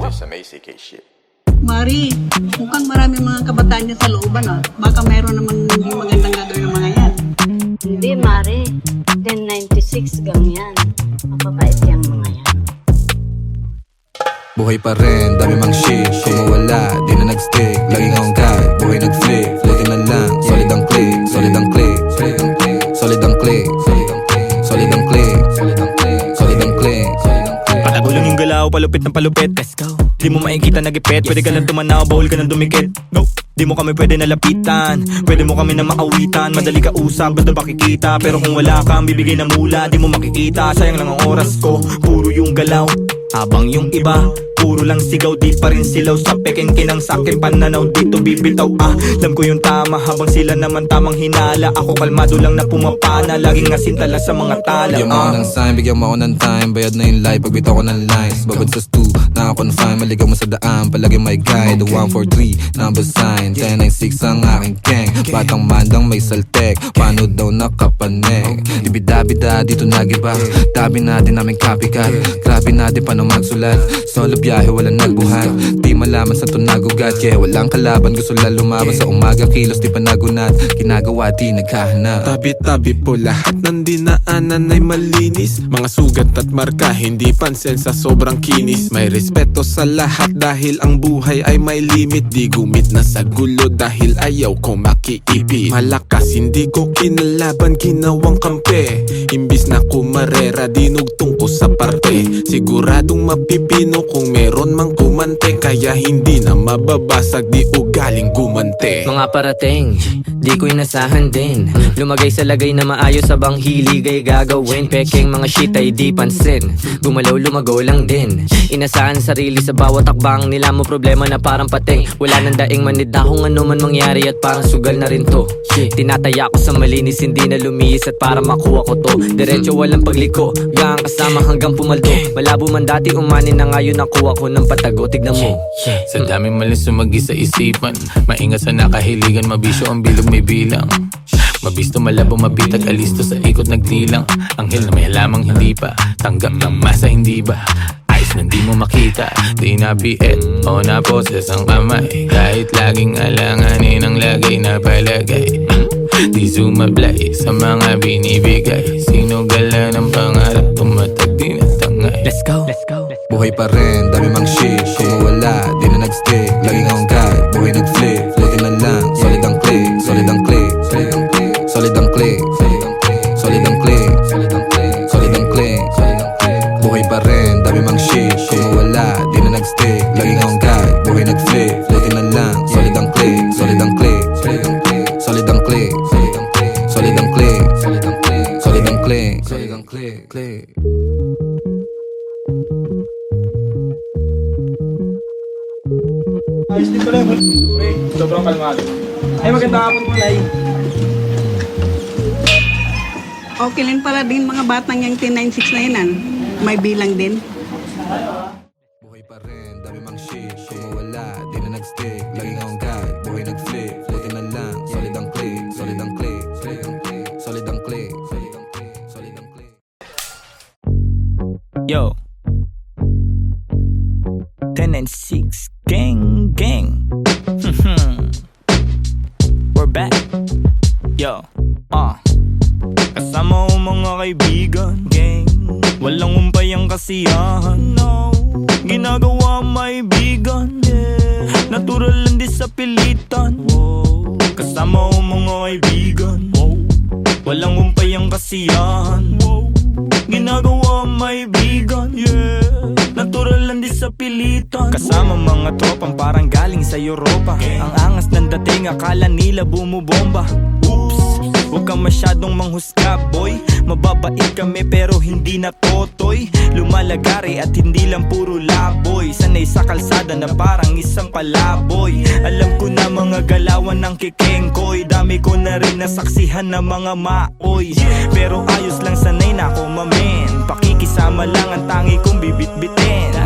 Just some ACK shit. Mari, mukhang marami mga kabataan niya sa looban ah. Baka mayroon naman hindi magandang gagawin ng mga yan. Hindi, Mare. 1096 gang yan. Mapapait yung mga yan. Buhay pa rin, dami mang shit. Kung mawala, di na nag-stick. Laging hanggat, buhay nag-flip. Floating na lang, solid ang click. Solid ang click. Solid ang click. Solid ang click. Solid ang click. Solid ang click. Solid ang click. Solid ang click. Patagulang yung galaw, palupit ng palupit. Let's go. Di mo makikita nagipit. Pwede ka lang tumanaw, bawal ka nang dumikit. No. Di mo kami pwede nalapitan. Pwede mo kami na maawitan. Madali ka usap, basta makikita. Pero kung wala kang bibigay na mula, di mo makikita. Sayang lang ang oras ko, puro yung galaw. Habang yung iba, puro lang sigaw. Di pa rin silaw sa peking kinang sakin pananaw. Dito bibitaw alam ko yung tama. Habang sila naman tamang hinala. Ako kalmado lang na pumapana. Laging asintala sa mga tala. Bigyan mo ako ng sign, bigyan mo ako ng time. Bayad na yung life, pagbitaw ko ng lines. Babad sa stu, naka-confine. Maligaw mo sa daan, palagi may guide. The 143, number sign 1096 ang aking gang. Batang mandang may saltek, paano daw nakapanek. Ibida-bida, dito nagiba. Tabi natin namin copycat. Grabe natin paano magsulat. Solo biyahe, walang nagbuhat. Di malaman sa tunagugat, kaya walang kalaban. Gusto lang lumaban sa umaga, kilos di pa nagunat. Ginagawa di naghahanap. Tabi-tabi po lahat ng dinaanan ay malinis. Mga sugat at marka, hindi pansin sa sobrang kinis. May respeto sa lahat dahil ang buhay ay may limit. Di gumit na sa gulo dahil ayaw ko makiipit. Malakas, hindi ko kinalaban, ginawang kampe. Imbis na kumarera, dinugtong ko sa parte. Siguradong mapipino kung meron mang kumante. Kaya hindi na mababasag, di ugaling gumante. Mga parating, di ko inasahan din. Lumagay sa lagay na maayos sabang hilig ay gagawin. Peking mga shit ay di pansin. Gumalaw lumago lang din. Inasahan sarili sa bawat takbang nila mo problema na parang pating. Wala nang daing manida kung ano man mangyari at parang sugal na rin to. Tinataya ko sa malinis, hindi na lumihis at para makuha ko to. Diretso walang pagliko, gang kasama hanggang pumaldo. Malabo man dati umani na ngayon nakuha ko ng patago. Tignan mo. Sa daming malis sumagi sa isipan. Maingat sa nakahiligan, mabisyo ang bilog may bilang. Mabisto, malabo, mabitag, alisto sa ikot nagdilang. Anghel na may halamang hindi pa tanggap ng masa, hindi ba? Ayos na di mo makita, di nabiit o naposes ang kamay. Kahit laging alanganin ang lagay na palagay. Di sumablay sa mga binibigay. Sinugala ng pangarap, tumatag di na tangay. Let's go, let's go. Buhay pa rin, dami mang shit. Kung mawala, di na nag-stick. Laging hanggat, buhay nag-flip. Floating na lang, solid ang click. Solid ang click. Solid ang click. Solid ang click. Solid ang click. Solid ang click. Solid ang click. Buhay pa rin, dami mang shit. Kung mawala, di na nag-stick. Laging hanggat, buhay nag-flip. Floating na lang, solid ang click. Solid ang click. Solid ang click. Solid ang click. Solid ang click. Solid ang click. Solid ang click. Solid ang click. Ayos din pala yun. Sobrang kalmado. Ay, magandang hapon po, Nay. Okay lang pala din mga batang yung 1096 na yan ah. May bilang din. Buhay pa rin, dami mang shit. Kung mawala, di na nag-stick. Laging hanggat, buhay nag-flip. Floating na lang, solid ang click. Solid ang click. Solid ang click. Solid ang click. Solid ang click. Solid ang click. Yo 1096 gang gang. We're back. Yo kasama ko mga kaibigan, gang. Walang umpay ang kasiyahan, no. Ginagawa may bigan, yeah. Natural lang di sa pilitan, wow. Kasama ko mga kaibigan, wow. Walang umpay ang kasiyahan, wow. Ginagawa may bigan, yeah. Natural lang di sa pilitan. Kasama mga tropang parang galing sa Europa. Ang angas ng dating, akala nila bumubomba. Oops, huwag kang masyadong manghusga, boy. Mababait kami pero hindi na totoy. Lumalagari at hindi lang puro laboy. Sanay sa kalsada na parang isang palaboy. Alam ko na mga galawan ng kikengkoy. Dami ko na rin nasaksihan ng mga maoy. Pero ayos lang, sanay na ako mamen. Pakikisama lang ang tangi kong bibit-bitin.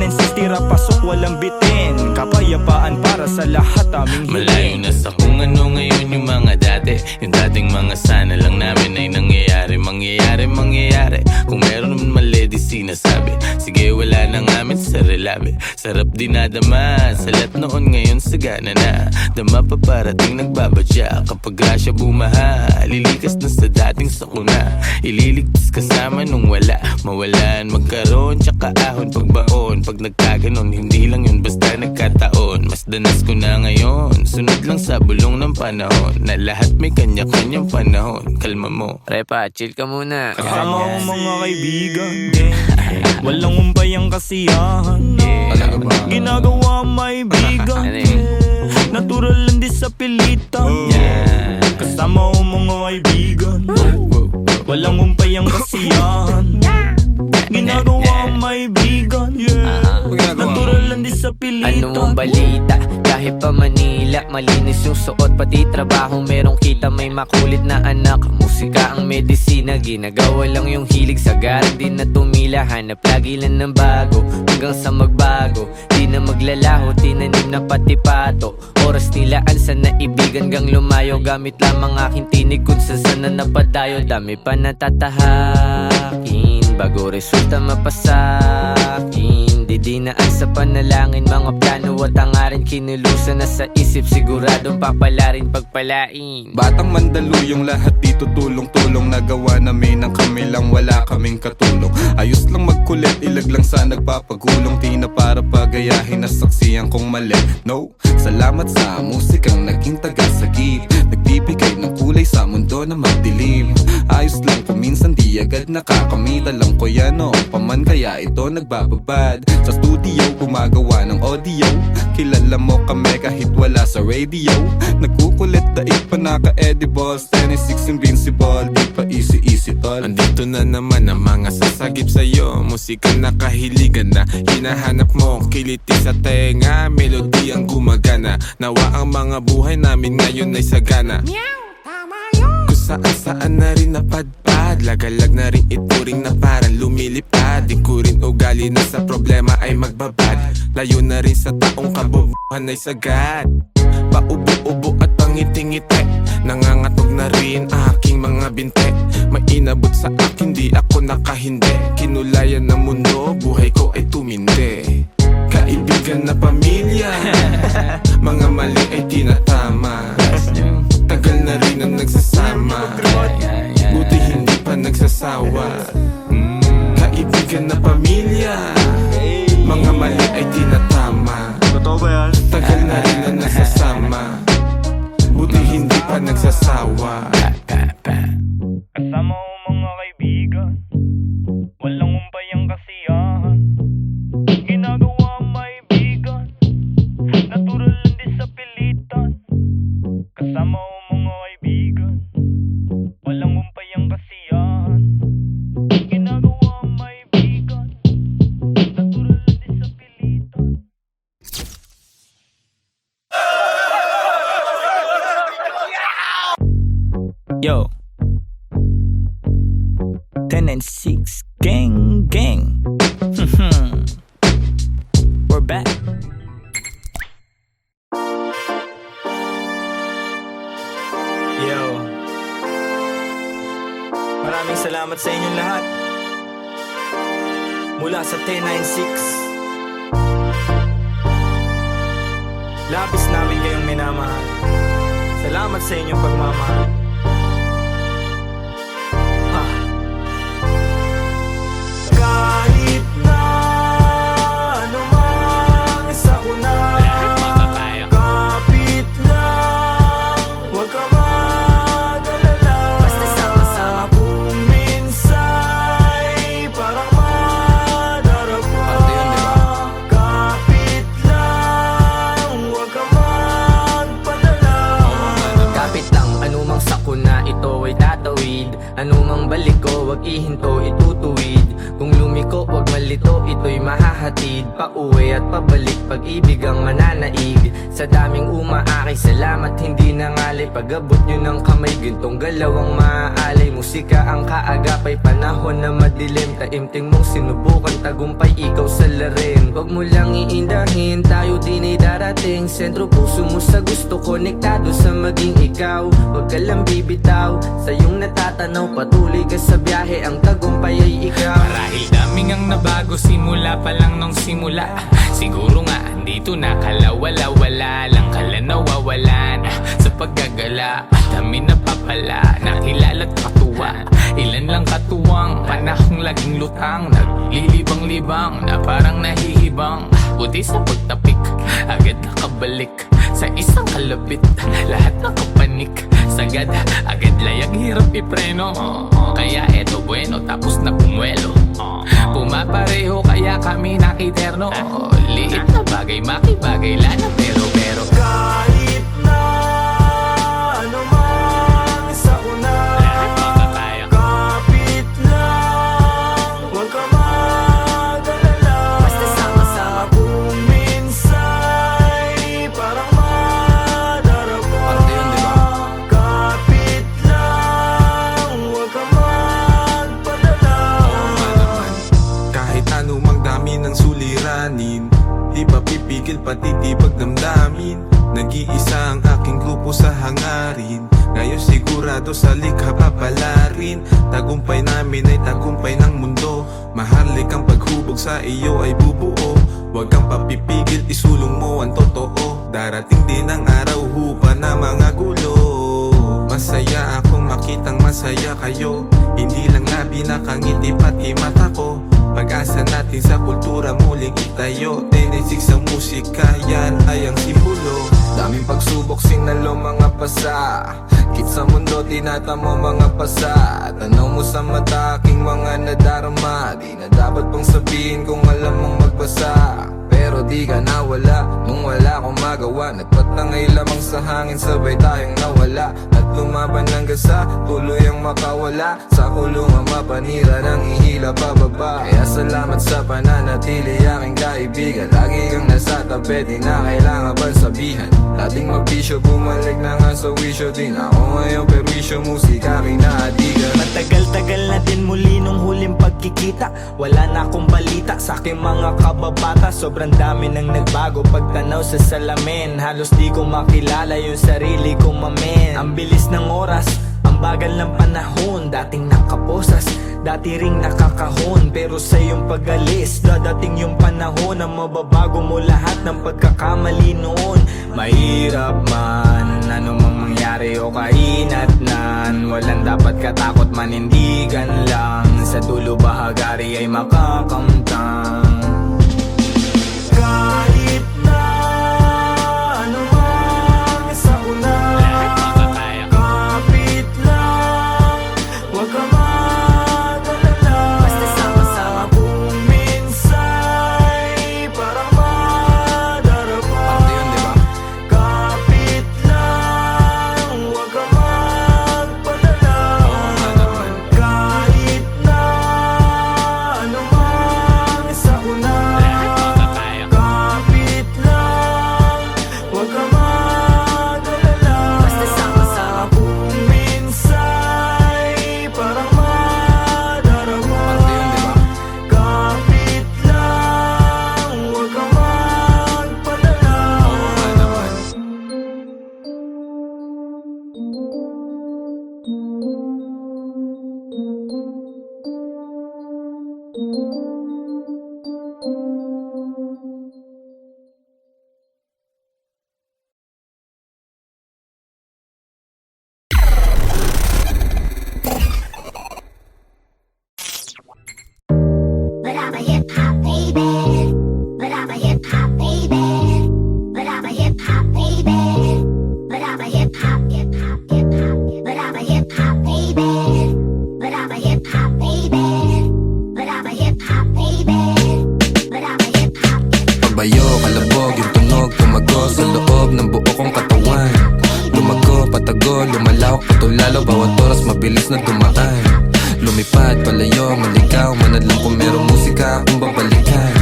10 tira pasok walang bitin. Kapayapaan para sa lahat aming Malayo na sa kung ano ngayon yung mga dati. Yung dating mga sana lang namin ay nangyayari. Mangyayari kung meron naman mali di sinasabi. Sige wala na ngamin sa relabe. Sarap dinadama sa lahat noon ngayon sagana na. Dama pa parating nagbabadya. Kapag grasya bumaha lilikas na sa dating sakuna. Ililigtas kasama nung wala. Mawalan magkaroon tsaka ahon pagbaon. Pag nagkaganon hindi lang yun basta nagkataon. Mas danas ko na ngayon. Sunod lang sa bulong ng panahon. Na lahat may kanya-kanyang panahon. Kalma mo. Repa, chill ka muna. Kasama ko mga kaibigan, walang umpay ang kasiyahan. Ginagawa may bigan, natural lang di sa pilitan. Kasama ko mga kaibigan, walang umpay ang kasiyahan. Ginagawa may bigan, natural lang di sa pilitan. Ano ang balita? Kahit pa Manila, malinis yung suot pati trabaho merong kita. May makulit na anak, musika ang medisina. Ginagawa lang yung hilig sa garang di na tumila. Hanap lagi lang ng bago hanggang sa magbago. Di na maglalaho, tinanim na pati pato. Oras nilaan sa naibigan gang lumayo. Gamit lamang aking tinig kung saan na napadayo. Dami pa natatahakin bago resulta mapasakin. Didinaan sa panalangin, mga plano at hangarin. Kinulusan na sa isip, siguradong papalarin pagpalain. Batang Mandaluyong lahat dito tulong-tulong. Nagawa namin ang kami lang wala kaming katulong. Ayos lang magkulit, ilag lang sa nagpapagulong. Di na para pagayahin na saksiyan kong mali. No, salamat sa musikang naging tagasagip. Nagbibigay ng kulay sa mundo na magdilim. Ayos lang kung minsan di agad nakakamit. Alam ko yan noong paman kaya ito nagbababad. Sa studio gumagawa ng audio. Kilala mo kami kahit wala sa radio. Nagkukulit daig pa naka-edibles. 10-6 invincible, di pa easy tol. Andito na naman ang mga sasagip sa'yo. Musika na kahiligan na hinahanap mo. Kiliti sa tenga, melody ang gumagana. Nawa ang mga buhay namin ngayon ay sagana. Kung saan na rin napadpad. Lagalag na rin ituring na parang lumilipad. Di ko rin ugali na sa problema ay magbabad. Layo na rin sa taong kabubuhan ay sagad. Paubo-ubo at pangiti-ngiti. Nangangatog na rin aking mga binte. May inabot sa akin di ako nakahindi. Kinulayan ng mundo, buhay ko ay tumindi. Kaibigan na pamilya, mga mali ay tinatama. Tagal na rin ang nagsasama, buti hindi pa nagsasawa. Kaibigan na pamilya, mga mali ay tinatama. Tagal na rin ang nagsasama, buti hindi pa nagsasawa. Kasama ko mga kaibigan, walang umpay ang kasiyahan. Ginagawa may bigan, natural lang di sa pilitan. Kasama ko mga kaibigan, walang umpay ang kasiyahan. Ginagawa may bigan, natural lang di sa pilitan. Yo, 10-6 gang. We're back. Yo, maraming salamat sa inyong lahat. Mula sa 10-9-6, labis namin kayong minamahal. Salamat sa inyong pagmamahal. Kahit na anumang isa ko na, kapit lang, huwag ka mag-alala. Basta sama-sama. Kung minsa'y parang madarapa, kapit lang, huwag ka magpadala. Kapit lang, anumang sakuna ito ay tatawid. Anumang balik ko, wag ihinto, itutuwid. Kung lumiko, wag malito, ito'y mahahatid pauwi at pabalik, pag-ibig ang mananaig. Sa daming umaakay, salamat hindi nangalay. Pag-abot nyo ng kamay, gintong galaw ang maaalay. Musika ang kaagapay, panahon na madilim. Taimting mong sinubukan, tagumpay ikaw sa larin. Wag mo lang iindahin, tayo din ay darating. Sentro puso mo sa gusto, konektado sa maging ikaw. Wag ka lang bibitaw, sa iyong natatanaw. Patuloy ka sa biyahe, ang tagumpay ay ikaw. Marahil daming ang nabago simula pa lang nung simula. Siguro nga dito na kalawala-wala lang kala nawawalan sa paggagala. Dami na papala, nakilala't katuwa. Ilan lang katuwang, panahong laging lutang. Naglilibang-libang na parang nahihibang. Buti sa pagtapik, agad nakabalik sa isang kalapit. Lahat nakapanik, sagad, agad layag, hirap ipreno. Kaya eto bueno, tapos na pumwelo. Pumapareho kaya kami nakiterno. Liit na bagay, makibagay, lana pero kahit na ano man sa una, lahat makakaya. Kapit lang, huwag ka mag-alala. Basta sama-sama. Kung minsa'y parang madarama. Parte yun, di ba? Kapit lang, huwag ka magpadala. Kahit anumang dami ng suliranin, di ba pipigil patitibag damdamin. Nag-iisa ang aking grupo sa hangarin. Ngayon sigurado sa likha papalarin. Tagumpay namin ay tagumpay ng mundo. Mahalik ang paghubog sa iyo ay bubuo. Huwag kang papipigil, isulong mo ang totoo. Darating din ang araw, hupa na mga gulo. Masaya akong makitang masaya kayo. Hindi lang labi nakangiti pati mata ko. Pag-asa natin sa kultura muling itayo. 10-6 ang musika, yan ay ang simbolo. Daming pagsubok, sinalo mga pasa. Kit sa mundo, tinatamo mga pasa. Tanaw mo sa mata, aking mga nadarama. Di na dapat pang sabihin kung alam mong magbasa. Pero di ka nawala, nung wala akong magawa. Nagpatangay lamang sa hangin, sabay tayong nawala. At lumaban ng gasa, tuloy ang makawala. Sa kulungan mapanira ng ihila pababa. Kaya salamat sa pananatili, aking kaibigan. Lagi kang nasa tabi, di na kailangan bang sabihan. Dating magbisyo, bumalik na nga sa wisyo. Din ako ngayon perwisyo, musika kinahatigan. Matagal-tagal na din muli nung huling pagkikita. Wala na akong balita sa aking mga kababata. Sobrang dami nang nagbago pagtanaw sa salamin. Halos di ko makilala yung sarili ko, mamen. Ang bilis ng oras, ang bagal ng panahon. Dating nakaposas, dati ring nakakahon. Pero sa iyong pag-alis, dadating yung panahon na mababago mo lahat ng pagkakamali noon. Mahirap man, anumang mangyari o kainatnan. Walang dapat katakot, manindigan lang. Sa dulo bahagari ay makakamtang. Kahit na ano man sa una, lahat makakaya. Kapit lang, huwag ka mag-alala. Basta sama-sama. Kung minsa'y parang madarama. Parte yun, di ba? Kapit lang, huwag ka magpadala. Kahit na ano man sa una, lahat makakaya. Kapit lang, huwag ka mag-alala. Basta sama-sama. Kung minsa'y parang madarama. Parte yun, di ba? Kapit lang, huwag ka magpadala. But I'm a hip hop baby. But I'm a hip hop baby. But I'm a hip hop baby. But I'm a hip hop, hip hop, hip hop. But I'm a hip hop baby. But I'm a hip hop baby. But I'm a hip hop baby. But I'm a hip hop. Pagbayo, kalabog, yung tunog, tumago sa loob ng buo kong katawan. Lumago, patago, lumalawak, patulalo, bawat oras mabilis na dumaan. Lumipad, palayo, maligaw, manadlang kung merong musika akong babalikan.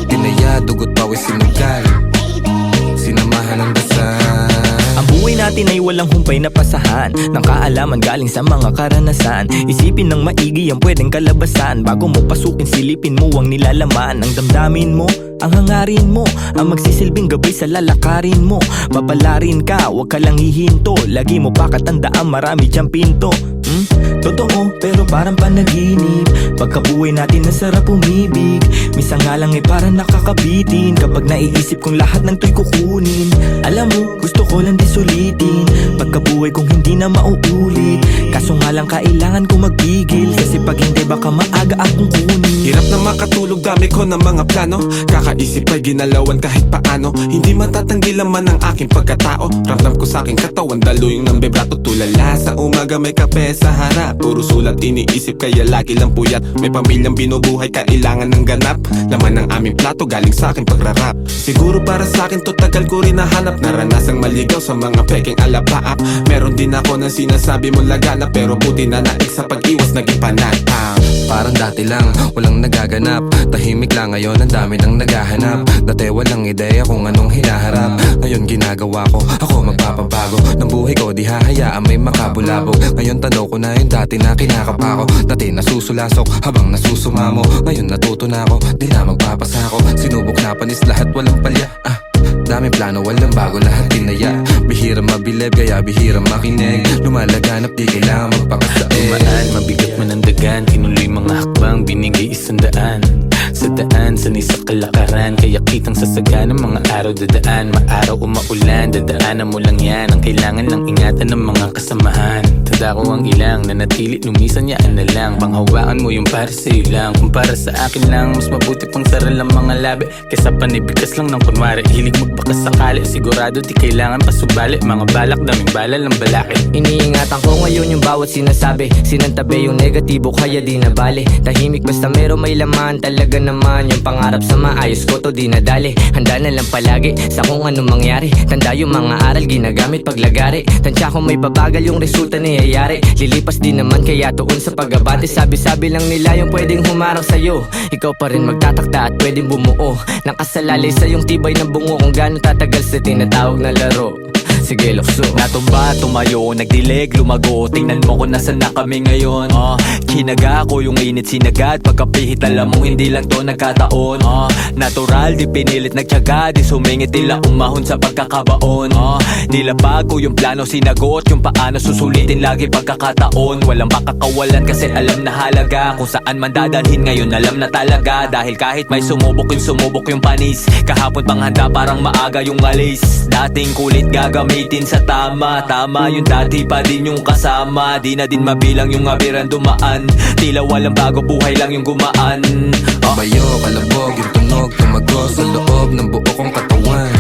Tinaya, dugot, pawis, sinugal, sinamahan ng dasal. Ang buhay natin ay walang humpay na pasahan ng kaalaman galing sa mga karanasan. Isipin ng maigi ang pwedeng kalabasan. Bago mo pasukin, silipin mo ang nilalaman. Ang damdamin mo, ang hangarin mo, ang magsisilbing gabay sa lalakarin mo. Papalarin ka, wag ka lang hihinto. Lagi mo pa katandaan, marami diyang pinto. Totoo, pero parang panaginip. Pagkabuhay natin nasarap umibig. Minsan nga lang ay parang nakakabitin kapag naiisip kong lahat ng to'y kukunin. Alam mo, gusto ko lang di sulitin pagkabuhay kong hindi na mauulit. Kaso nga lang kailangan ko magpigil, kasi pag hindi baka maaga akong kunin. Hirap na makatulog, dami ko ng mga plano. Kakaisip ay ginalawan kahit paano. Hindi matatanggi laman ang aking pagkatao. Ramdam ko sa aking katawan, daluyong ng bebrato. Tulala sa umaga, may kape sa harap. Puro sulat iniisip, kaya lagi lang puyat. May pamilyang binubuhay, kailangan ng ganap. Laman ng aming plato, galing sa aking pagrarap. Siguro para sa akin to, tagal ko rin nahanap. Naranasang maligaw sa mga peking alapaap. Meron din ako ng sinasabi mong laganap, pero buti na naik sa pag-iwas naging panatang. Parang dati lang, walang nagaganap. Tahimik lang, ngayon ang dami nang naghahanap. Dati walang ideya kung anong hinaharap. Ngayon ginagawa ko, ako magpapabago ng buhay ko, di hahayaan may makabulabog. Ngayon tanaw ko na yung dati na kinakapa ko. Dati nasusulasok habang nasusumamo. Ngayon natuto na ako, di na magpapasako. Sinubok na panis lahat, walang palya. Daming plano, walang bago, lahat tinaya. Bihira mabilib, kaya bihira makinig. Lumalaganap, di kailangan magpakasain. Tumaan, mabigat man ang dagan. Tinuloy mga hakbang, binigay 100. Sa daan, sanay sa kalakaran. Kaya kitang sasagan ng mga araw dadaan. Maaraw o maulan, dadaanan mo lang yan. Ang kailangan lang ingatan ng mga kasamahan. Tanda ko ang ilang, nanatili, lumisan yaan na lang. Panghawakan mo yung para sa'yo lang. Kung para sa akin lang, mas mabuti pang saral ang mga labi kesa panibigas lang ng kunwari. Hilig magbakas sakali, sigurado di kailangan pasubali. Mga balak, daming bala ng balakid. Iniingatan ko ngayon yung bawat sinasabi. Sinantabi yung negatibo, kaya di na bale. Tahimik basta meron may laman. Talaga naman yung pangarap sa maayos ko, to di nadali. Handa na lang palagi sa kung ano mangyari. Tanda yung mga aral ginagamit paglagari. Tansya ko may babagal yung resulta niyayari. Lilipas din naman kaya tuon sa pag-abante. Sabi-sabi lang nila yung pwedeng humarang sa'yo. Ikaw pa rin magtatakda at pwedeng bumuo. Nakasalalay sa yung tibay ng bungo. Kung gano'ng tatagal sa tinatawag na laro. Sige, lukso. Natumba, tumayo, nagdilig, lumago. Tingnan mo kung nasan na kami ngayon. Kinaga ko yung init sinagad. Pagkapihit alam mo hindi lang to nagkataon. Natural, di pinilit nagtyaga. Di sumingit nila umahon sa pagkakabaon. Nilabag ko yung plano sinagot. Yung paano susulitin lagi pagkakataon. Walang pakakawalan kasi alam na halaga. Kung saan man dadalhin ngayon alam na talaga. Dahil kahit may sumubok yung panis. Kahapon pang handa parang maaga yung alis. Dating kulit gagamitin sa tama. Tama yung dati pa din yung kasama. Di na din mabilang yung abiran dumaan. Tila walang bago, buhay lang yung gumaan. Bayo, kalabog, yung tunog, tumago sa loob ng buo kong katawan.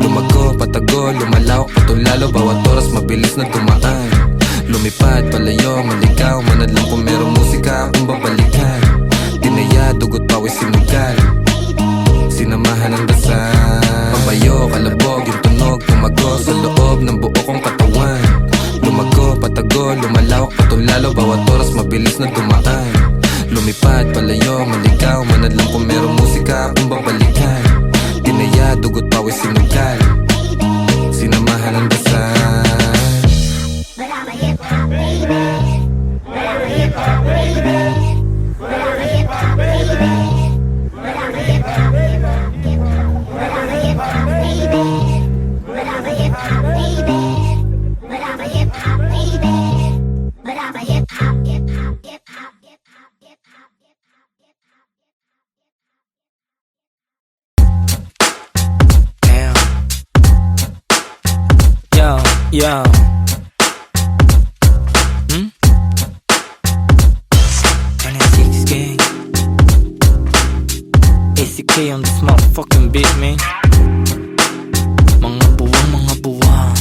Lumago, patago, lumalaw, patulalo. Bawat oras mabilis na tumaan. Lumipad, palayo, maligaw, manadlang kung merong musika akong babalikan. Tinaya, dugot, pawis, sinugal, sinamahan ng dasal. Bayo, kalabog, yung tunog, tumago sa loob ng buo kong katawan. Lumago, patago, lumalaw, patulalo. Bawat oras mabilis na tumaan. Lumipad, palayo, maligaw, manadlang kung merong musika akong babalikan. Tinaya, dugot, pawis, sinugal, sinamahan ng dasal. But I'm a hip-hop baby. But I'm a hip-hop baby. But I'm a hip-hop baby. But I'm a hip-hop baby. But I'm a hip-hop baby. But I'm a hip-hop baby. But I'm a hip-hop baby. But I'm a hip-hop, hip-hop, hip-hop, hip-hop, hip-hop, hip-hop. Yo, yo. ACK on this motherfucking beat, man. Mga buwang, mga buwang.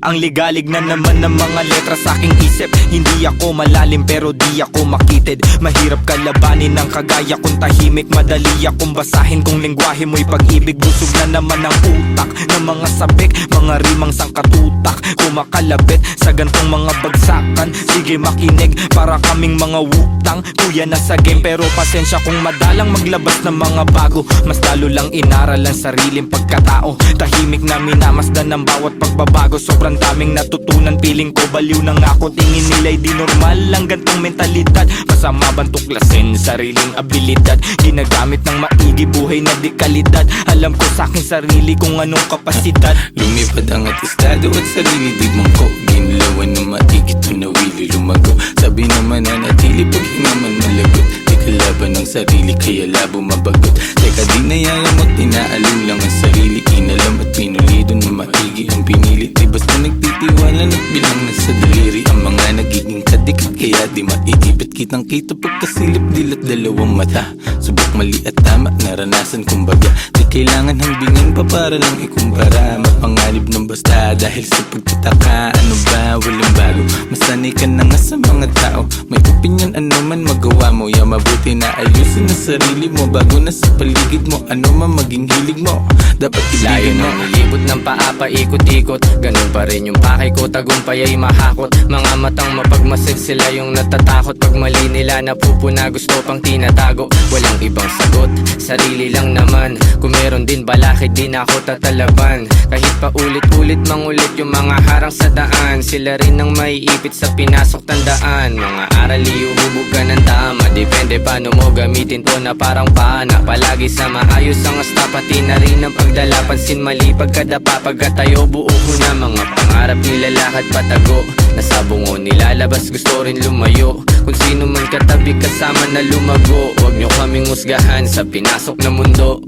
Ang ligalig na naman ng mga letra sa aking isip. Hindi ako malalim pero di ako makitid. Mahirap kalabanin ng kagaya kong tahimik. Madali akong basahin kung lingwahe mo'y pag-ibig. Busog na naman ang utak ng mga sabik, mga rimang sangkatutak, kumakalabit sa gantong mga bagsakan. Sige makinig, para kaming mga wutang. Kuya na sa game pero pasensya kung madalang maglabas ng mga bago. Mas lalo lang inaral ang sariling pagkatao. Tahimik na minamasdan ng bawat pagbabago. Sobrang daming natutunan, piling ko baliw na nga ako. Tingin nila'y di normal ang gantong mentalidad. Masama bang tuklasin sariling abilidad? Ginagamit ng maigi, buhay na di kalidad. Alam ko sa aking sarili kung anong kapasidad. Lumipad ang atestado at sarili di mangko. Ginlawan ng maigi to nawili lumago. Sabi naman na natili pag hinaman malagot. Di kalaban ng sarili kaya labo mabagot. Teka di nayalamot, inaalong lang ang sarili. Inalam at pinulido na maigi ang pinilit. Di basta nagtitiwala at bilang na sa daliri. Ang mga nagiging kadikit kaya di maiipit. Kitang kita pagkasilip dilat dalawang mata. Subok mali at tama, naranasan kumbaga. Di kailangan hambingan pa para lang ikumpara. Mapanganib ng basta dahil sa pagtataka. Ano ba, walang bago. Masanay ka na nga sa mga tao. May opinion ano man magawa mo. Ya mabuti na ayusin na sarili mo. Bago na sa paligid mo, ano man maging hilig mo. Dapat Layo ilayo mo. ng ilibot ng paa paikot-ikot. Ganun pa rin yung pakay ko, tagumpay ay mahakot. Mga matang mapagmasid sila yung natatakot. Pag mali nila napupuna, gusto pang tinatago. Walang ibang sagot, sarili lang naman. Kung meron din balakid, di na ako tatalaban. Kahit pa ulit-ulit mangulit yung mga harang sa daan. Sila rin ang maiipit sa pinasok tandaan. Mga aral iuhubog ka ng tama. Depende paano mo gamitin to na parang pana. Palagi sa maayos ang asta, pati na rin ang pagdala. Pansin mali pagkadapa, pagkatayo buo ko na. Mga pangarap nilalakad patago. Nasa bungo nilalabas, gusto rin lumayo. Kung sino man katabi kasama na lumago. Huwag nyo kaming musgahan sa pinasok na mundo.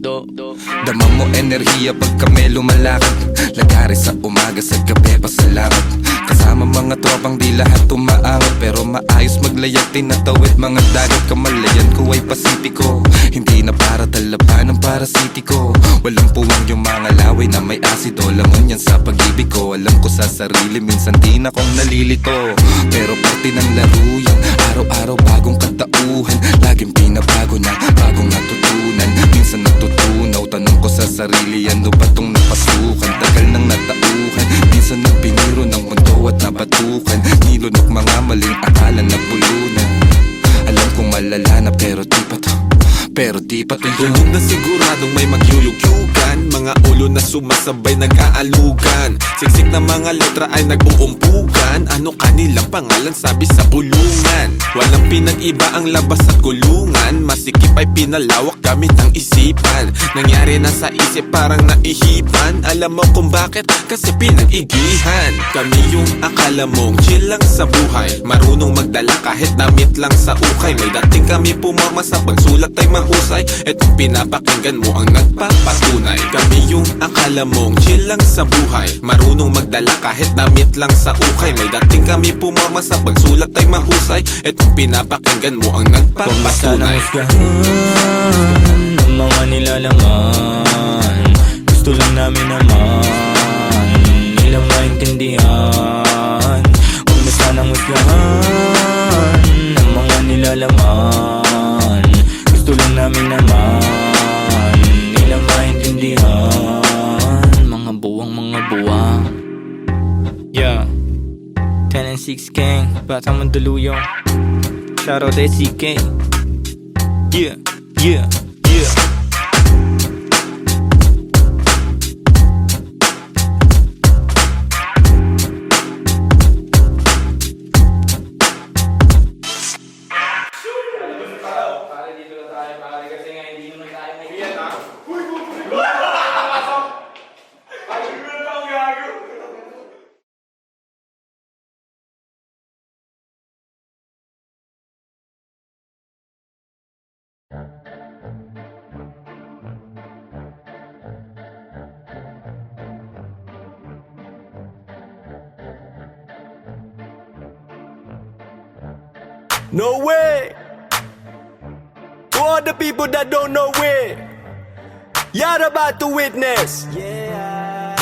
Dama mo enerhiya pag kami lumalakad. Lagari sa umaga, sa gabi pasalamat. Kasama mga tropang di lahat umaangat. Pero maayos maglayag, tinatawid mga dagat. Kamalayan ko ay pasipiko. Hindi na para talaban ng parasitiko. Walang puwang yung mga laway na may asido. Laman yan sa pag-ibig ko. Alam ko sa sarili, minsan di na kong nalilito. Pero parte ng laro yan. Araw-araw bagong katauhan. Laging pinabago na, bagong natutunan. Minsan natutunaw, tanong ko sa sarili, ano ba tong napasukan? Tagal nang natauhan, minsan nagpiniro ng mundo at nabatukan. Nilunok mga maling akala na bulunan. Alam kong malala na pero di pa to. Pero di pa to yun. Tulog na siguradong may magyuyugyugan. Mga ulo na sumasabay nag-aalugan. Siksik na mga letra ay nag-uumpugan. Ano kanilang pangalan sabi sa bulungan. Walang pinag-iba ang labas at kulungan. Masikip ay pinalawak gamit ang isipan. Nangyari na sa isip parang naihipan. Alam mo kung bakit? Kasi pinag-igihan. Kami yung akala mong chill lang sa buhay. Marunong magdala kahit damit lang sa ukay. May dating kami pumama sa pagsulat ay mahusay. Etong pinapakinggan mo ang nagpapatunay. Kami yung akala mong chill lang sa buhay. Marunong magdala kahit damit lang sa ukay. May dating kami pumama sa pagsulat ay mahusay. Etong pinapakinggan mo ang nagpapatunay. Ng mga nilalaman, gusto lang namin naman nilang maintindihan. Huwag na sanang husgahan ng mga nilalaman. Gusto lang namin naman nilang maintindihan. Mga buwang yeah. 10 and 6 gang, Batang Mandaluyong. Shoutout SCK. Yeah, yeah, yeah. No way! To all the people that don't know it, you're about to witness. Yeah.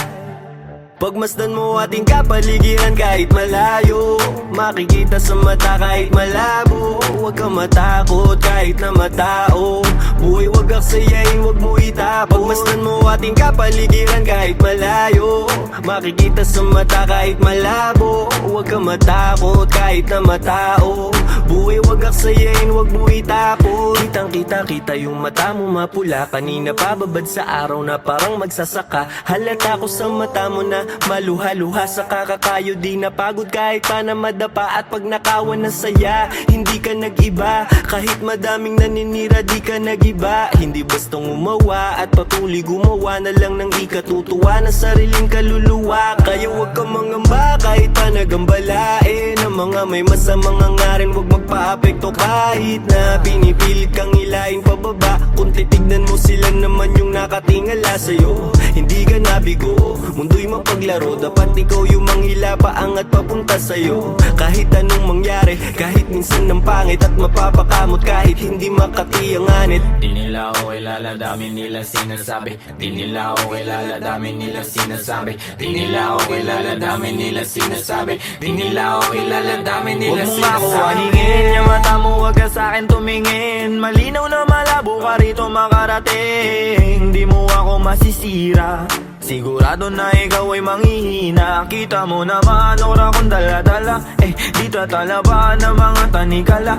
Pagmasdan mo ating kapaligiran kahit malayo, makikita sa mata kahit malabo. Huwag kang matakot kahit na matao, buhay wag aksayain, wag mo itapon. Pagmasdan mo ating kapaligiran kahit malayo, makikita sa mata kahit malabo. Huwag kang matakot kahit na matao, buhay wag aksayain, wag mo itapon. Kitang kita yung mata mo mapula, kanina pababad sa araw na parang magsasaka. Halata ko sa mata mo na maluha-luha sa kakakayo, di napagod kahit pa na madapa. At pag nakawan na saya, hindi ka nag-iba. Kahit madaming naninira, di ka nag-iba. Hindi bastang umawa at patuloy gumawa na lang ng ikatutuwa ng sariling kaluluwa. Kaya huwag kang mangamba kahit pa nagambalain ang mga may masamang hangarin, huwag magpa-apekto kahit na pinipilit kang hilahin pababa. Kung titignan mo sila naman yung nakatingala sa'yo, hindi ka nabigo, mundo'y mapaglaro. Dapat ikaw yung manghila paangat papunta sa'yo. Kahit anong mangyari, kahit minsan ng pangit at mapapakamot, kahit hindi makatiyanganit. Di nila ako kilala, dami nila sinasabi. Di nila ako kilala, dami nila sinasabi. Di nila ako kilala, dami nila sinasabi. Di nila ako kilala, dami nila sinasabi. Huwag mo nga ako aningin, yung mata mo wag ka sa'kin tumingin. Malinaw na malabo ka rito makarating. Di mo ako masisira, sigurado na ikaw ay manghihina. Kita mo naman ora kong dala-dala, di tatalaban ng mga tanikala.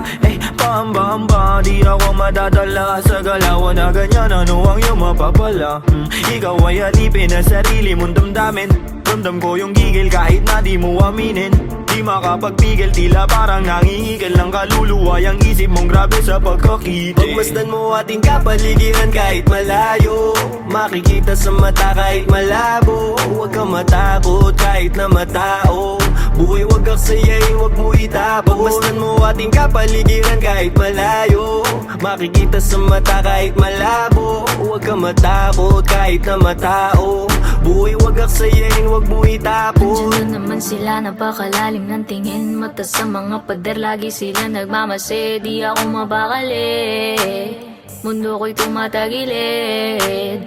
Pahamba-hamba, di ako madadala sa galawan na ganyan. Ano ang iyong mapapala? Ikaw ay alipin na sarili mong damdamin. Ramdam ko yung gigil kahit na di mo aminin. Di makapagpigil, tila parang nangihigil ng kaluluwa. Yang isip mong grabe sa pagkakita. Pagmasdan mo ating kapaligiran kahit malayo, makikita sa mata kahit malabo. Huwag kang matakot kahit na matao, buhay wag aksayain, wag mo itapon. Pagmasdan mo ating kapaligiran kahit malayo, makikita sa mata kahit malabo. Huwag kang matakot kahit na matao, buhay wag aksayain, wag mo itapon. Andiyan na naman sila, napakalalim ng tingin. Mata sa mga pader, lagi sila nagmamase. Di ako mabakali, mundo ko'y tumatagilid.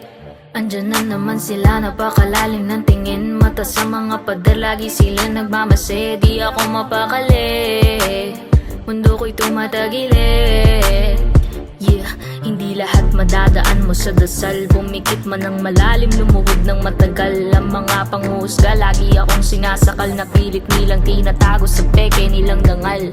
Andiyan na naman sila, napakalalim ng tingin. Mata sa mga pader, lagi sila nagmamase. Di ako mapakali, mundo ko'y tumatagilid. Yeah, hindi lahat madadaan mo sa dasal. Bumikit man ng malalim, lumuhod ng matagal. Ang mga panghusga, lagi akong sinasakal. Na pilit nilang tinatago sa peke nilang dangal.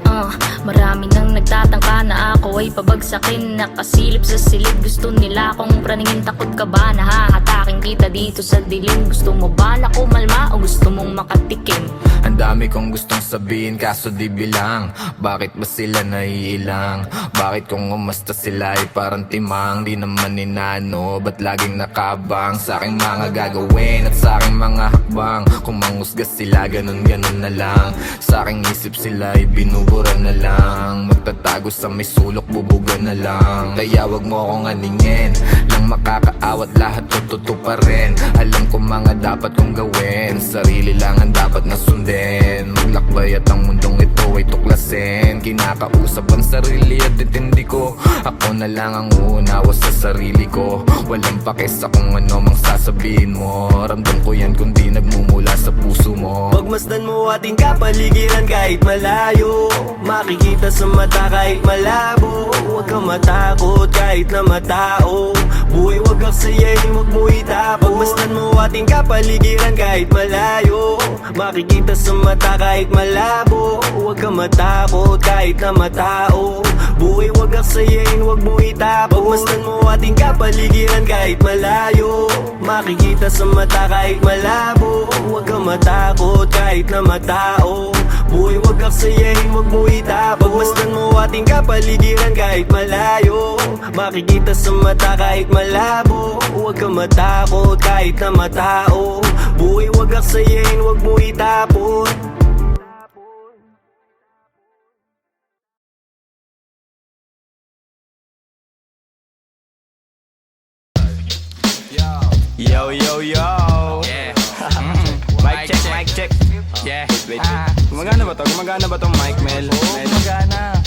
Marami nang nagtatangka na ako ay pabagsakin. Nakasilip sa silid, gusto nila akong praningin. Takot ka ba na hahatakin kita dito sa dilim? Gusto mo ba na kumalma o gusto mong makatikim? Ang dami kong gustong sabihin kaso di bilang. Bakit ba sila naiilang? Bakit kung umasta sila ay parang timang? Di naman inano, ba't laging nakabang sa aking mga gagawin at sa aking mga hakbang? Kung manghusga sila, ganun-ganun na lang. Sa aking isip sila ay binubura na lang. Magtatago sa may sulok, bubuga na lang. Kaya wag mo akong aningin, lang makakaawat lahat tututo pa rin. Alam ko mga dapat kong gawin, sarili lang ang dapat na sundin. Maglakbay at ang mundong ito ay tuklasin. Kinakausap ang sarili at itindi ko. Ako na lang ang uunawa sa sarili ko. Walang pake sa kung ano mang sasabihin mo. Ramdam ko yan kung di nagmumula sa puso mo. Pagmasdan mo ating kapaligiran kahit malayo, makikita sa mata kahit malabo. Huwag kang matakot kahit na matao, buhay wag aksayain, wag mo itapon. Pagmasdan mo ating kapaligiran kahit malayo, makikita sa mata kahit malabo. Huwag kang matakot kahit na matao, buhay wag aksayain, wag mo itapon. Pagmasdan mo ating kapaligiran kahit malayo, makikita sa mata kahit malabo. Huwag kang matakot kahit na matao, buhay wag aksayain, wag mo itapon. Pagmasdan mo ating kapaligiran kahit malayo, makikita sa mata kahit malabo. Huwag kang matakot kahit na matao, buhay wag aksayain, wag mo itapon. Yo, yo, yo. Yeah. Mic check, mic check. Yeah. Wait. Gumagana ba to? Gumagana ba tong mic, Mel? Oo, gumagana.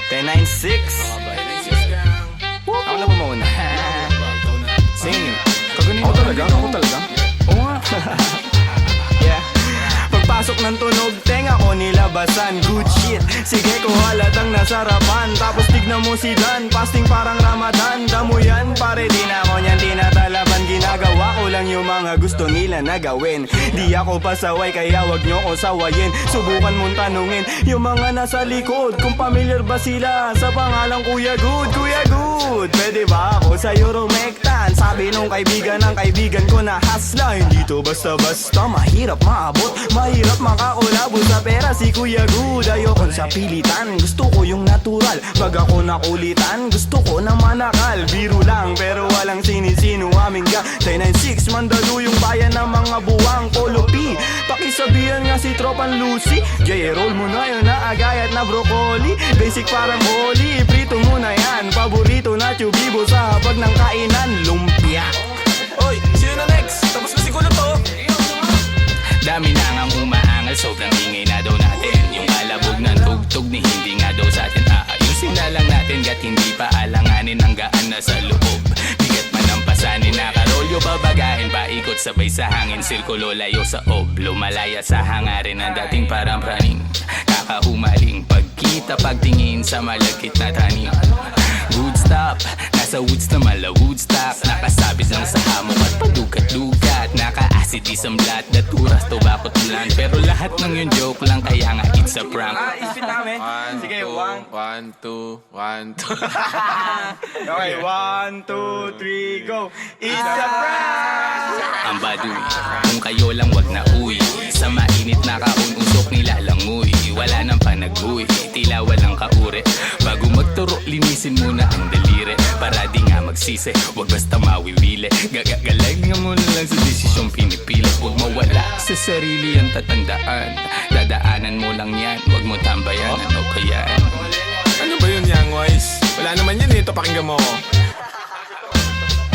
10-9-6. Ako na po mauna. Sing. Ako talaga? Oo nga. labasan. Good shit, sige ko halatang nasarapan. Tapos tignan mo si Dan, fasting parang Ramadan. Damo yan, pare di na ako niyan tinatalaban. Ginagawa ko lang yung mga gusto nila na gawin. Di ako pasaway kaya wag nyo ko sawayin. Subukan mong tanungin yung mga nasa likod kung familiar ba sila sa pangalang Kuya Good. Kuya Good, pwede ba ako sa Euromectan? Sabi nung kaibigan ng kaibigan ko na hasla. Hindi to basta-basta, mahirap maabot, mahirap makakulabo sa pera si Kuya Good. Ayokon sa pilitan, gusto ko yung natural. Pag ako nakulitan, gusto ko na manakal. Biro lang pero walang sinisino aming ga 996, mandalo yung bayan ng mga buwang kolopi. Pakisabihan nga si Tropan Lucy, J-roll mo na yun na agayat na broccoli. Basic parang holy, prito mo na yan. Paborito na tubibo sa hapag ng kainan, lumpia. Oy, sino na next? Tapos na siguro to. Dami na ngang umaangal, sobrang ingay na daw natin. Yung alabog ng tugtog ni hindi nga daw sa atin aayusin na lang natin. Gat hindi pa alanganin ang gaan na sa loob. Bigat man ang pasanin, nakarolyo babagain. Paikot sabay sa hangin, sirkulo layo sa ob. Lumalaya sa hangarin ng dating parang praning. Kakahumaling pagkita pagtingin sa malagkit na tanim. Woodstock, nasa woods na mala Woodstock. Nakasabit lang sa hamok at padukat-dukat. Naka-acidism lahat, naturas, tobacco tulan. Pero lahat ng yun joke lang, kaya nga it's a prank. Isip namin. Sige, 1, 2, 1, 2. Okay, 1, 2, 3, go. It's a prank! Ang baduy, kung kayo lang wag na uwi. Sa mainit na kaun-usok nilalangoy. Wala nang panag-uwi, tila walang kauri. Bago magturo, linisin muna ang daliri. Para di nga magsisi, wag basta mawiwili. Gagagalag nga muna lang sa desisyong pinipili. Huwag mawala sa sarili ang tatandaan. Dadaanan mo lang yan, wag mo tambayan. Ano ba yan? Ano ba yun, Young Wise? Wala naman yan ito, pakinggan mo ko.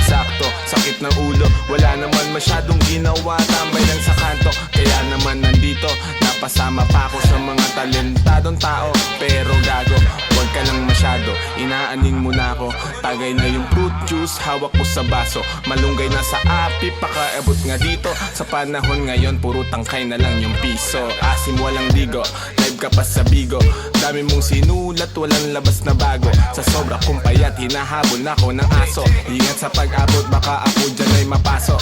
Sakto, sakit ng ulo, wala naman masyadong ginawa. Tambay lang sa kanto, kaya naman nandito. Napasama pa ako sa mga talentadong tao. Pero gago, wag ka lang masyado, inaaning mo na ako. Tagay na yung fruit juice, hawak ko sa baso. Malunggay na sa api, pakaabot nga dito. Sa panahon ngayon, puro tangkay na lang yung piso. Asim walang digo, live ka pa sa bigo. Dami mong sinulat, walang labas na bago. Sa sobra kong payat, hinahabol na ako ng aso. Ingat sa pag-abot, baka ako dyan ay mapasok.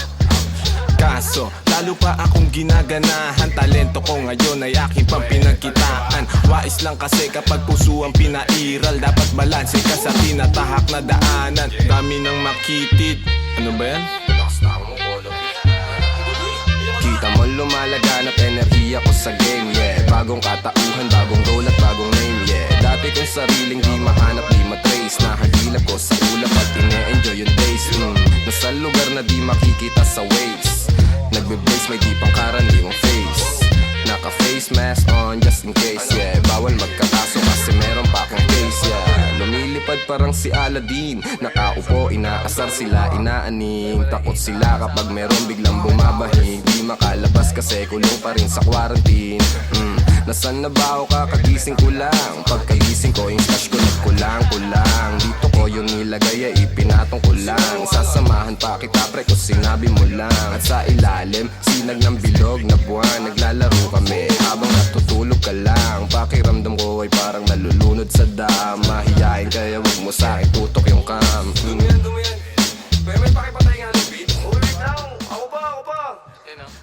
Kaso, lalo pa akong ginaganahan. Talento ko ngayon ay aking pang pinagkitaan. Wais lang kasi kapag puso ang pinairal. Dapat balanse ka sa tinatahak na daanan. Dami nang makitid. Ano ba yan? Kita mo lumalaganap enerhiya ko sa game, yeah. Bagong katauhan, bagong role at bagong name, yeah. Dati kong sariling di mahanap, di matrace. Nahagilap ko sa ulap at ine-enjoy yung days. Nasa lugar na di makikita sa waves. Nagbe-blaze, may di pang karaniwang face. Naka-face mask on just in case, yeah. Bawal magkakaso kasi meron pa akong case, yeah. Lumilipad parang si Aladdin. Nakaupo, inaasar sila, inaaning. Takot sila kapag meron biglang bumabahing. Di makalabas kasi kulong pa rin sa quarantine. Nasaan na ba ako kakagising ko lang? Pagkagising ko yung stash ko nagkulang-kulang. Dito ko yung nilagay ay ipinatong ko lang. Sasamahan pa kita pre kung sinabi mo lang. At sa ilalim, sinag ng bilog na buwan. Naglalaro kami habang natutulog ka lang. Pakiramdam ko ay parang nalulunod sa dam. Mahihain kaya wag mo sa akin tutok yung cam. Dumiyan. Pero may pakipatay nga ng beat. Ulit lang, ako pa.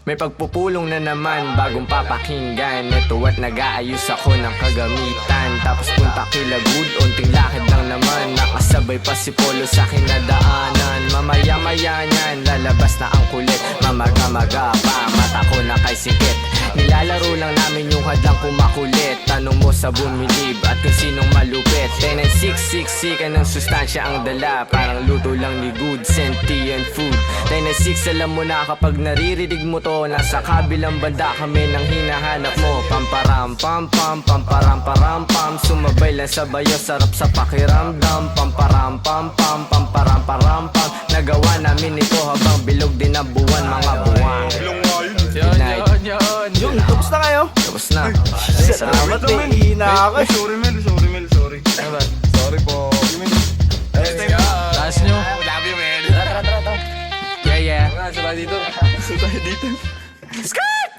May pagpupulong na naman, bagong papakinggan. Ito at nag-aayos ako ng kagamitan. Tapos punta kila Good, unting lakad lang naman. Nakasabay pa si Polo sa kinadaanan. Mamaya-maya niyan, lalabas na ang kulit. Mamaga-maga pa, mata ko na kay sikit. Nilalaro lang namin yung hadlang kumakulit. Tanong mo sa bumilib at kung sinong malupit. 10-9-6-6 ka ng sustansya ang dala. Parang luto lang ni Good, sentient food. 10-9-6 alam mo na kapag naririnig mo to. Nasa kabilang banda kami nang hinahanap mo. Pamparam-pam-pam, pamparam-param-pam. Sumabay lang sa bayo, sarap sa pakiramdam. Pamparam-pam-pam, pamparam-param-pam. Nagawa namin ito habang bilog din ang buwan, mga buwan. Yun, tapos na kayo? Tapos na. Salamat eh, hina ako. Sorry. Sorry po. Taas nyo. Love you, man. Tara. Yeah. Sabay dito. Skat!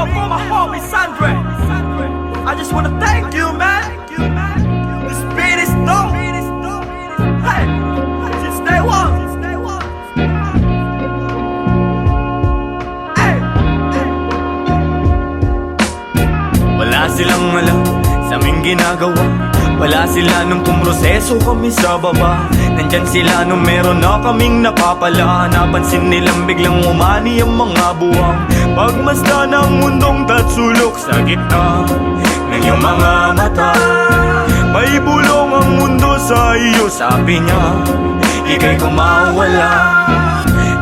up for my homie Sandre. I just wanna thank you, man. This beat is dope. Hey, since day one. Hey. Wala silang alam sa aming ginagawa. Wala sila nung pumroseso kami sa baba. Nandyan sila nung meron na kaming napapala. Napansin nilang biglang umani ang mga buwang. Pagmasdan ng mundong tatsulok sa gitna ng iyong mga mata. May bulong ang mundo sa iyo, sabi niya. Ika'y kumawala.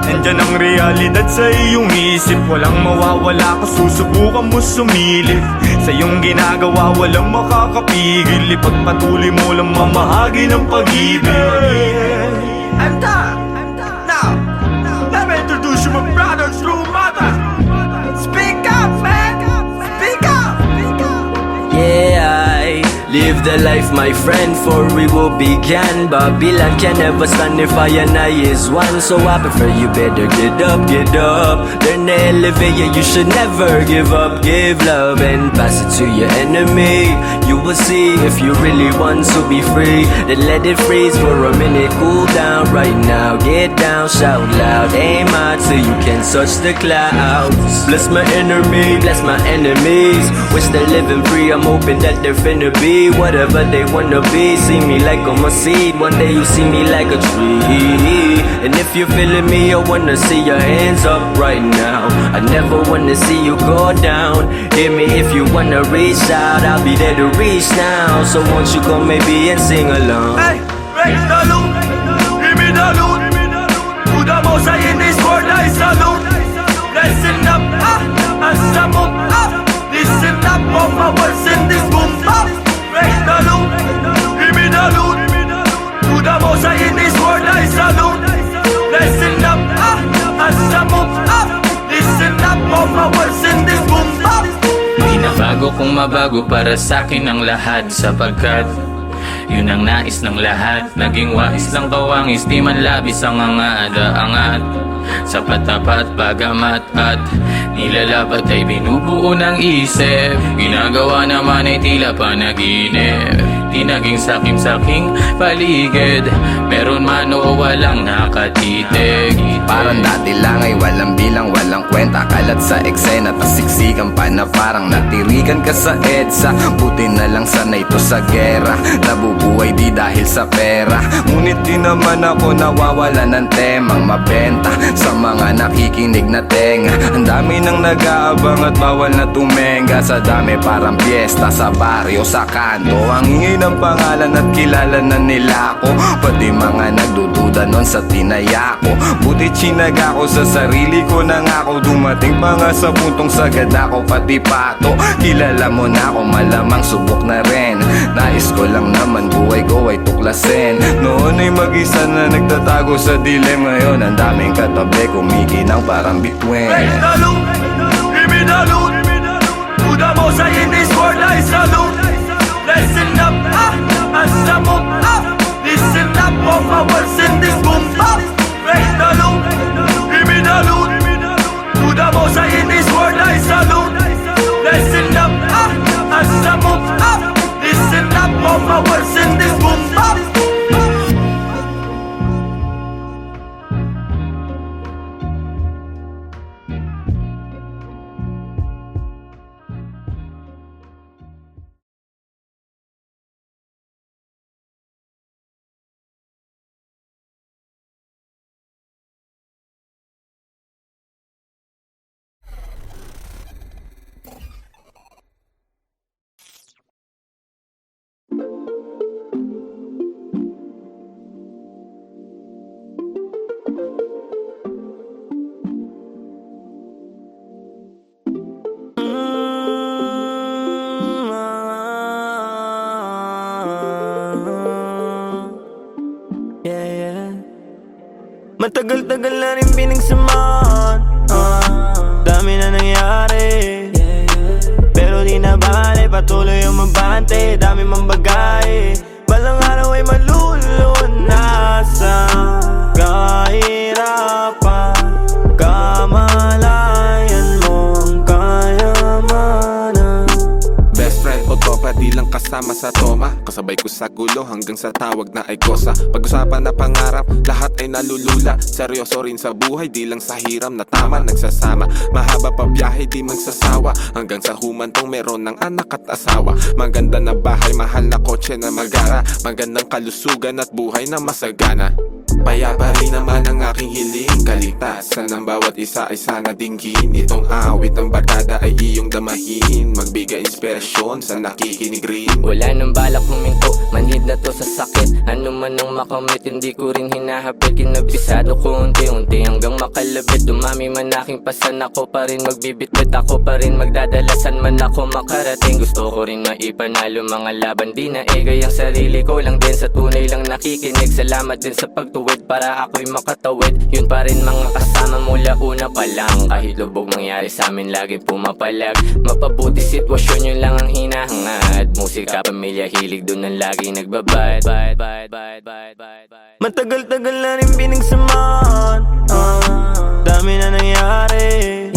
Nandyan ang realidad sa iyong isip. Walang mawawala kung susubukan mo sumilip. Sa iyong ginagawa walang makakapigil. Ipagpatuloy mo lang mamahagi ng pag-ibig. I'm done. Now, let me introduce you my brother, true mother. Speak up, man. Speak up. Yeah, I live the life, my friend, for we will begin. Babylon can never stand if I and I is one. So I prefer you better get up. Learn to elevate, yeah, you should never give up. Give love and pass it to your enemy. You will see if you really want to be free. Then let it freeze for a minute, cool down right now. Get down, shout loud, aim high till you can touch the clouds. Bless my enemy, bless my enemies. Wish they're living free, I'm hoping that they're finna be whatever they wanna be. See me like I'm a seed, one day you see me like a tree. And if you're feeling me, I wanna see your hands up right now. I never wanna see you go down. Hear me if you wanna reach out, I'll be there to reach now. So won't you come maybe and sing along? Hey, raise the loot, give me the loot. To the most high in this world I salute. Listen up, as I move up. Listen up, all my words in this boom bap. Raise the loot, give me the loot. To the most high in this world I salute. Listen up, as I move up. Listen up, all my words in this boom bap. Di na bago kung mabago para sa'kin ang lahat. Sapagkat yun ang nais ng lahat. Naging wais lang kawangis, di man labis ang angat. Sa patapat, bagamat at nilalabat ay binubuo ng isip. Ginagawa naman ay tila panaginip. Di naging sakim-saking paligid. Meron man o walang nakatitig. Parang dati lang ay walang bilang, walang kwenta. Kalat sa eksena, tas siksikan pa na parang natirikan ka sa EDSA. Buti na lang sanay to sa gera. Nabubuhay di dahil sa pera. Ngunit di naman ako nawawala ng temang mabenta sa mga nakikinig na tenga. Ang dami nang nag-aabang at bawal na tumenga. Sa dami parang piyesta sa baryo, sa kanto. Ang ingay ng pangalan at kilala na nila ako. Pati mga nagdududa nun sa tinaya ko. Buti chinaga ko sa sarili ko na nga ako. Dumating pa nga sa puntong sagad ako pati pato. Kilala mo na ako, malamang subok na rin. Nais ko lang naman buhay ko ay tuklasin. Noon ay mag-isa na nagtatago sa dilim. Ngayon ang daming katabi kumikinang parang bituin. Raise the loot, give me the loot. To the most high in this world I salute. Listen up, as I move up. Listen up, all my words in this boom bap. Raise the loot, give me the loot. To the most high in this world I salute. Listen up, as I move up. Listen up, all my words in this boom bap. Matagal-tagal na rin pinagsamahan, dami na nangyari, pero di na bale, patuloy ang mabante. Dami mang bagay, balang araw ay malulunasan. Kahirapan, kamalayan mo ang kaya kasama sa toma, kasabay ko sa gulo hanggang sa tawag na ay kosa. Pag-usapan na pangarap, lahat ay nalulula. Seryoso rin sa buhay, di lang sa hiram na tama nagsasama. Mahaba pa biyahe, di magsasawa, hanggang sa humantong meron ng anak at asawa. Maganda na bahay, mahal na kotse na magara, magandang kalusugan at buhay na masagana. Payapa rin naman ang aking hiling, kaligtasan ng bawat isa ay sana dinggin. Itong awit ng barkada ay iyong damahin, magbigay inspirasyon sa nakikinig rin. Wala nang balak huminto, manhid na to sa sakit. Ano man ang makamit, hindi ko rin hinahapit. Kinabisado ko unti-unti hanggang makalabit. Dumami man aking pasan, ako pa rin magbibitbit. Ako pa rin magdadalasan man ako makarating. Gusto ko rin maipanalo mga laban, di na egay ang sarili ko lang din. Sa tunay lang nakikinig, salamat din sa pagtuwid para ako'y makatawid. Yun pa rin mga kasama mula una pa lang. Kahit lubog mangyari sa amin, laging pumapalag. Mapabuti sitwasyon, yun lang ang hinahangad. Musika, pamilya, hilig, dun ang laging nagbabad. Matagal-tagal na rin pinagsamahan, dami na nangyari,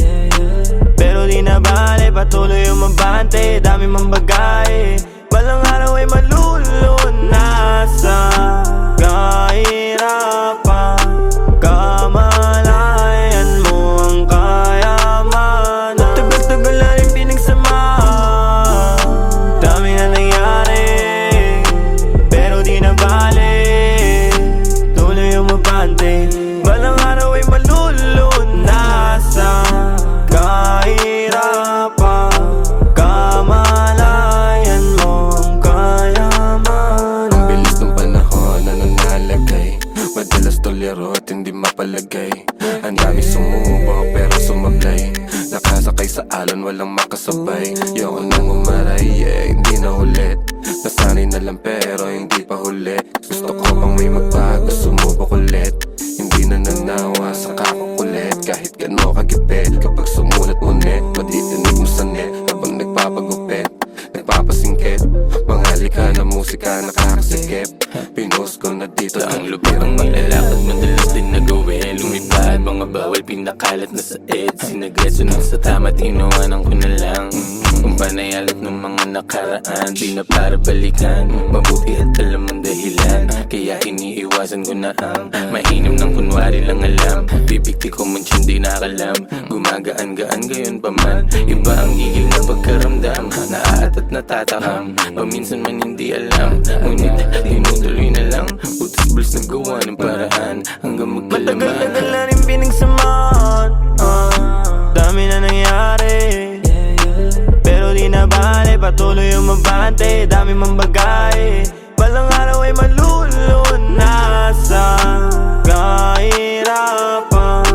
pero di na bale, patuloy umabante. Dami mang bagay, balang araw ay malulunasan. Kahirapan, kamalayan mo ang kayamanan. Matagal-tagal na rin pinagsamahan, dami na nangyari, pero di na bale, tuloy umabante. Balang araw ay malulunasan. Kahirapan, kamalayan mo ang kayamanan. Ang bilis ng panahon na nanalagay, madalas tolero at hindi mapalagay. Ang dami sumubo pero sumablay, nakasakay sa alon walang makasabay. Yoko nang umaray, hindi na ulit. Nasanay na lang pero hindi pa huli. Gusto ko pang may magbago, sumubok ulit. Hindi na nanawa sa kakukulit, kahit gano kagipit. Kapag sumulat mo net, matitinig mo sa net habang nagpapagupit, nagpapasingkit. Mga lika na musika nakakasikip, pinost ko na dito ang lupit ang nilalakad, madalas din nagawin. Lumipad, mga bawal pinakalat na sa ed. Sinagreso na sa tama, tinuwanan ko na lang. Kung panayalat ng mga nakaraan, di na para balikan. Mabuti at alam ang dahilan, kaya iniiwasan ko na ang mainam ng kunwari lang alam. Bibigti ko man siya di nakalam, gumagaan-gaan gayon pa man. Iba ang igil na pagkaramdam, naaat at natatakam. Paminsan man hindi alam, ngunit tinutuloy na lang. Butas-buls na gawa ng paraan hanggang magkalaman. Matagal-tagal na rin pinagsamahan, dami na nangyari, pero di na bale, patuloy umabante. Dami mang bagay, balang araw ay malulunasan. Kahirapan,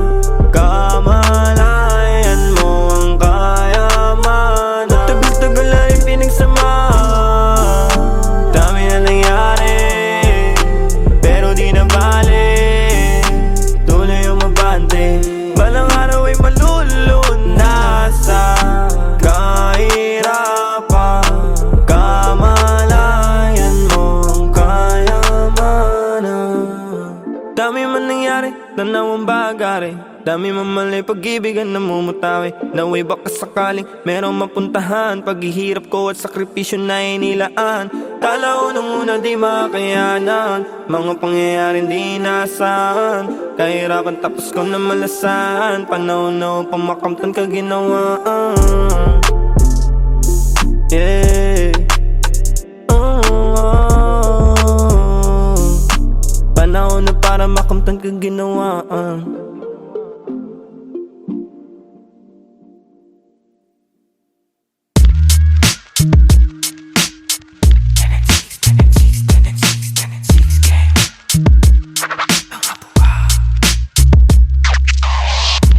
kamalayan mo ang kayamanan. Matagal-tagal na rin pinagsamahan, dami na nangyari, pero di na bale, tuloy umabante. Balang araw ay malulunasan. Kahirapan, kamalayan mo ang kayamanan. Dami man nangyari, tanaw ang bagari, dami man mali, pag-ibig ang namumutawi. Naway baka sakaling merong mapuntahan, paghihirap ko at sakripisyo na inilaan. Kala ko nung una di makayanan, mga pangyayaring di nasaan. Kahirapan tapos ko na malasan, panahon na upang makamtan ka ginawaan. Yeah. Panahon na para makamtan ka ginawaan.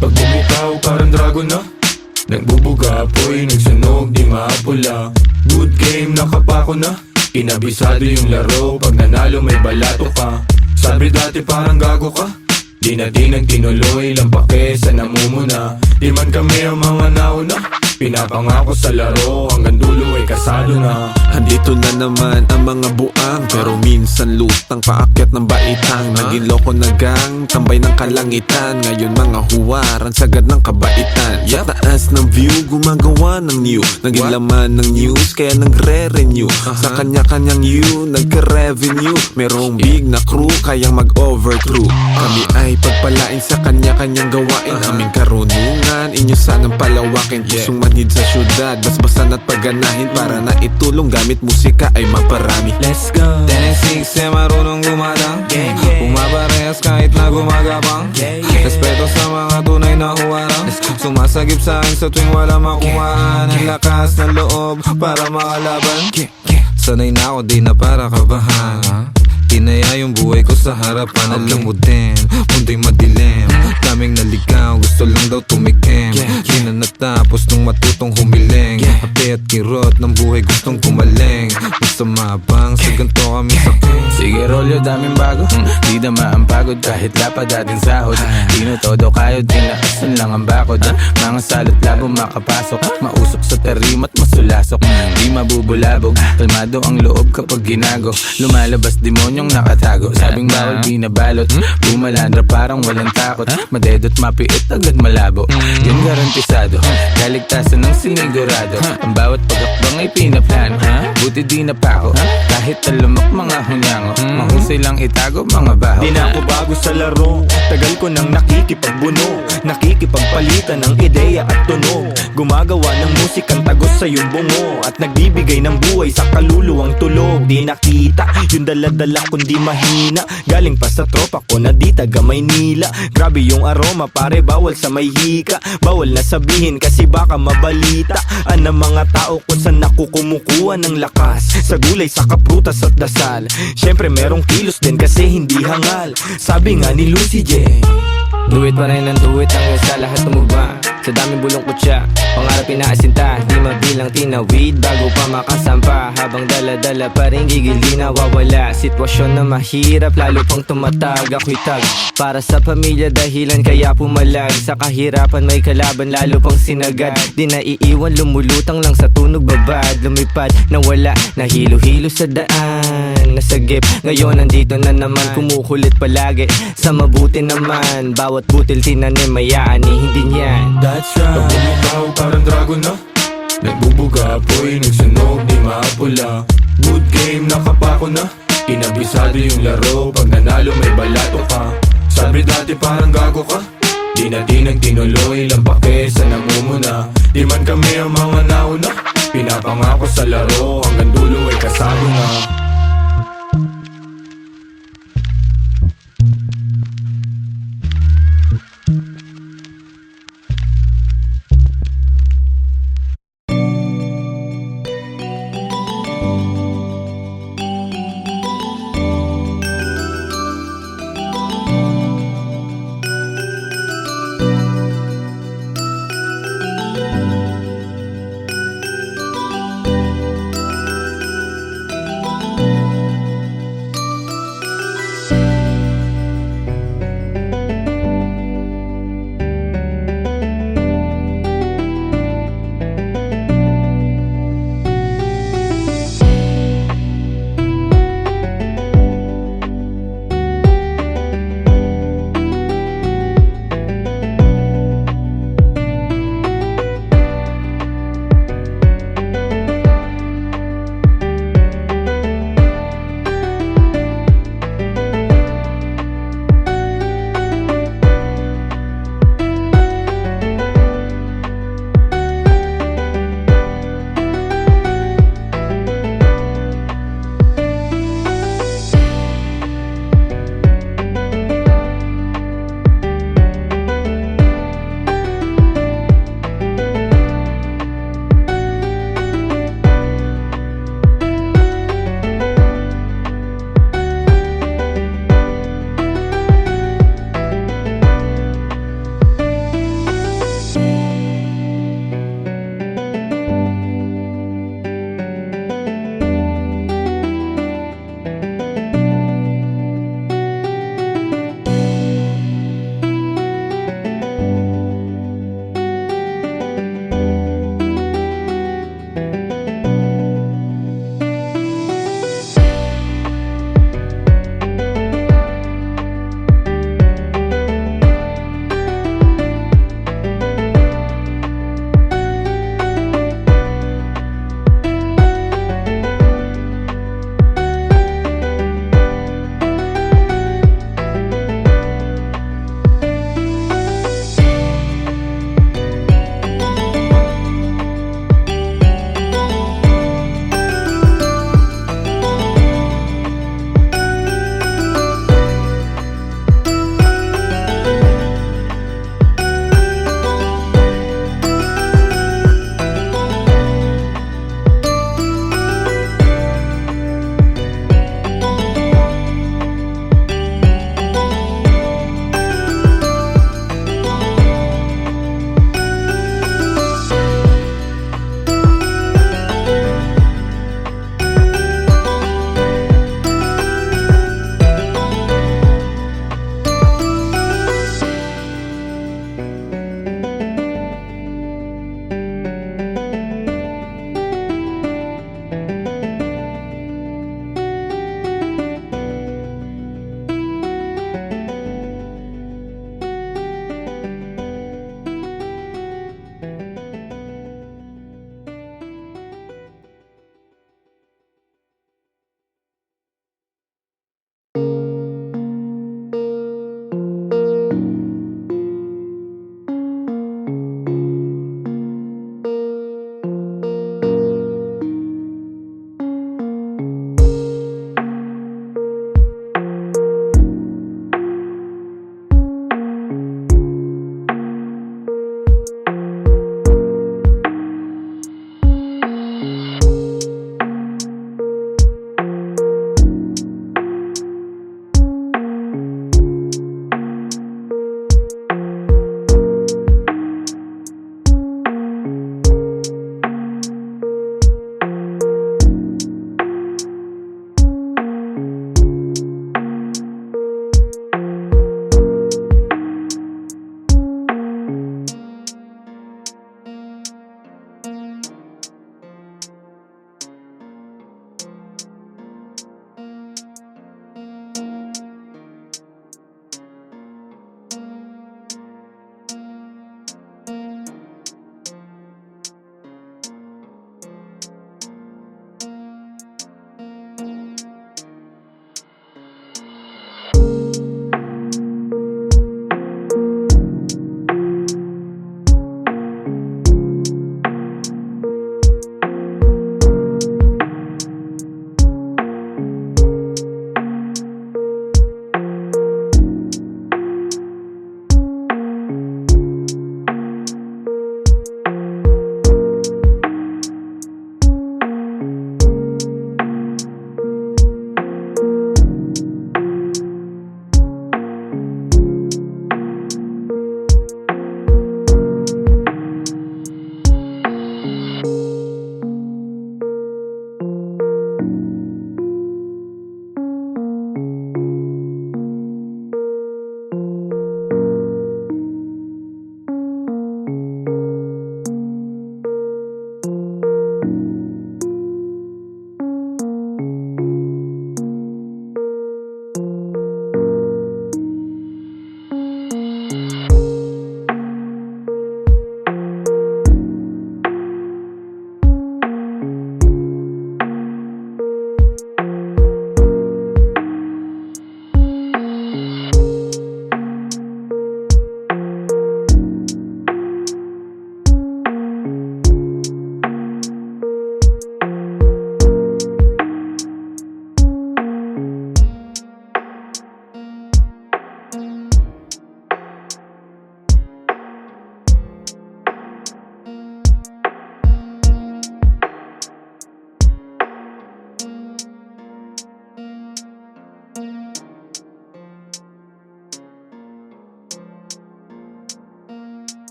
Pag bumitaw parang dragon na, nagbubuga apoy, nagsunog di maapula. Good game, nakapako na, inabisado yung laro. Pag nanalo may balato ka, sabi dati parang gago ka. Di na di nagtinuloy, lang pake sa namumuna. Di man kami ang mga nauna, Pinapangako sa laro hanggang dulo ay kasado na. Andito na naman ang mga buang, pero minsan lutang paakyat ng baitang. Naging loko na gang, tambay ng kalangitan. Ngayon mga huwaran, sagad ng kabaitan. Sa taas ng view, gumagawa ng new. Naging laman ng news, kaya nagre-renew. Sa kanya-kanyang you, nagka-revenue. Merong big na crew, kayang mag-overcrew. Kami ay pagpalain sa kanya-kanyang gawain. Aming karunungan, inyo sanang palawakin. Pusong manhid sa syudad, basbasan at pagganahin. Para na itulong gamit musika ay maparami. Let's go. 10 and 6 eh marunong gumadang. Pumaparehas kahit na gumagapang. Respeto sa mga tunay na huwarang. Sumasagip sa akin sa tuwing wala makuhaan. Ang lakas ng loob para makalaban. Sanay na ako, di na para kabahan. Tinaya yung buhay ko sa harapan. Alam mo din, mundo'y madilim. Daming naligaw, gusto lang daw tumikim. Di na natapos nung matutong humiling. Ape at kirot ng buhay gustong kumaling. Basta mabang, sa ganito kami saking. Sige rolyo, daming bago. Di na ang pagod kahit lapad dating sahod. Dino todo kayod, tinaasan lang ang bakod. Mga salot labo makapasok. Mausok sa tarimat, masulasok. Di mabubulabog, kalmado ang loob kapag ginago. Lumalabas demonyong nakatago. Sabing bawal binabalot. Bumalandra parang walang takot. Madedot mapiit agad malabo. Yun garantisado, kaligtasan ng sinigurado. Ang bawat pagakbang ay pinaplano. Buti di napako, kahit talamak mga hunyango. Mahusay lang itago mga baho. Di na ako bago sa laro, tagal ko nang nakikipagbuno. Nakikipagpalitan ng ideya at tunog. Gumagawa ng musikang tagos sa iyong bungo. At nagbibigay ng buhay sa kaluluwang tulog. Di nakita yung daladala kundi mahina. Galing pa sa tropa ko na di taga Maynila. Grabe yung aroma pare, bawal sa may hika. Bawal na sabihin kasi baka mabalita ang mga tao kung saan ako kumukuha ng lakas. Sa gulay, sa kaprutas at dasal. Syempre merong kilos din kasi hindi hangal. Sabi nga ni Lucy J, Do it pa rin ang do it hanggang sa lahat tumugma. Sa daming bulong kutya, pangarap inaasinta. Di mabilang tinawid bago pa makasampa. Habang dala-dala pa rin gigil di nawawala. Sitwasyon na mahirap lalo pang tumatag. Ako'y tag para sa pamilya dahilan kaya pumalag. Sa kahirapan may kalaban lalo pang sinagad. Di naiiwan lumulutang lang sa tunog babad. Lumipad na wala, nahilo-hilo sa daan. Nasagip, ngayon nandito na naman. Kumukulit palagi, sa mabuti naman. Bawat butil tinanim may aani, hindi niyan. that's right. Pag bumitaw parang dragon na nagbubuga, apoy, nagsunog, di maapula. Good game, nakapako na. Kinabisado yung laro, pag nanalo may balato ka. Sabi dati parang gago ka. Di na nagtinuloy, lang pake sa namumuna. Di man kami ang mga nauna. Pinapangako sa laro, hanggang dulo ay kasado na.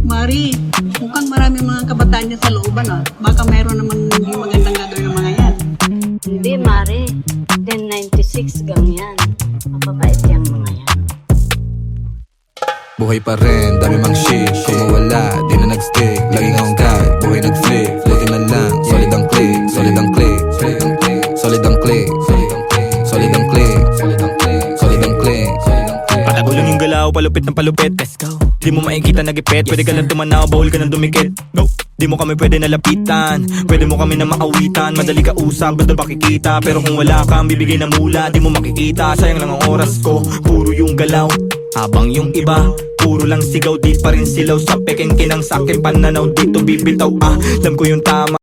Mari, mukhang marami mga kabataan dyan sa looban ah. Baka mayroon naman hindi magandang gagawin ng mga yan. Hindi, Mare. 1096 gang yan. Mapapait yung mga yan. Buhay pa rin, dami mang shit. Kung mawala, di na nag-stick. Laging hanggang, buhay nag-flip. Buti na lang, solid ang click. Solid ang click. Solid ang click. Solid ang click. Solid ang click. Solid ang click. Patago lang yung galaw, palupit ng palupit. Let's go. Di mo makikita nagipit, pwede ka lang tumanaw, bawal ka nang dumikit. Go. Di mo kami pwede nalapitan, pwede mo kami na makawitan. Madali ka usap, basta pakikita. Pero kung wala kang bibigay na mula, di mo makikita. Sayang lang ang oras ko, puro yung galaw. Habang yung iba, puro lang sigaw. Di pa rin silaw sa peking kinang sakin pananaw. Dito bibitaw, alam ko yung tama.